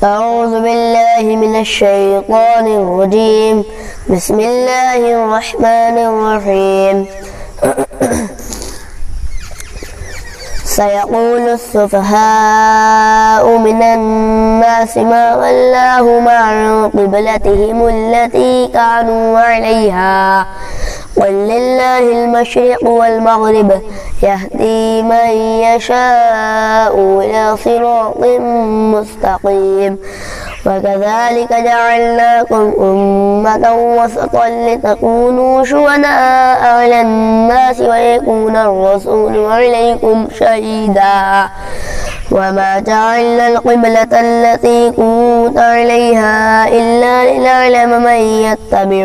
أعوذ بالله من الشيطان الرجيم. بسم الله الرحمن الرحيم. سيقول السفهاء من الناس ما ولاهم عن قبلتهم التي كانوا عليها قل لله المشرق والمغرب يهدي من يشاء إلى صراط مستقيم. وكذلك جعلناكم أمة وسطا لتكونوا شهداء على الناس ويكون الرسول عليكم شهيدا. وما جعلنا القبلة التي كنت عليها إلا لنعلم من يتبع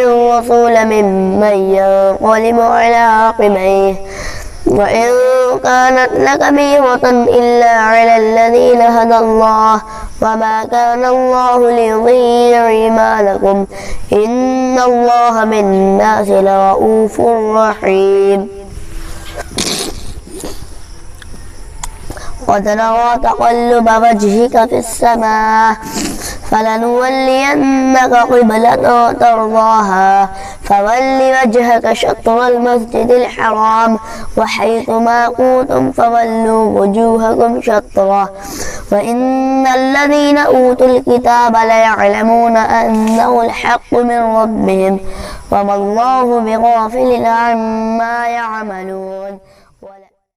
الرسول ممن ينقلب على عقبيه. وإن كانت لكبيرة إلا على الذين هدى الله وما كان الله ليضيع إيمانكم إن الله بالناس لرؤوف رحيم. قد نرى تقلب وجهك في السماء فلنولينك قبلة ترضاها فول وجهك شطر المسجد الحرام وحيث ما كنتم فولوا وجوهكم شطره وإن الذين أوتوا الكتاب ليعلمون أنه الحق من ربهم وما الله بغافل عما يعملون.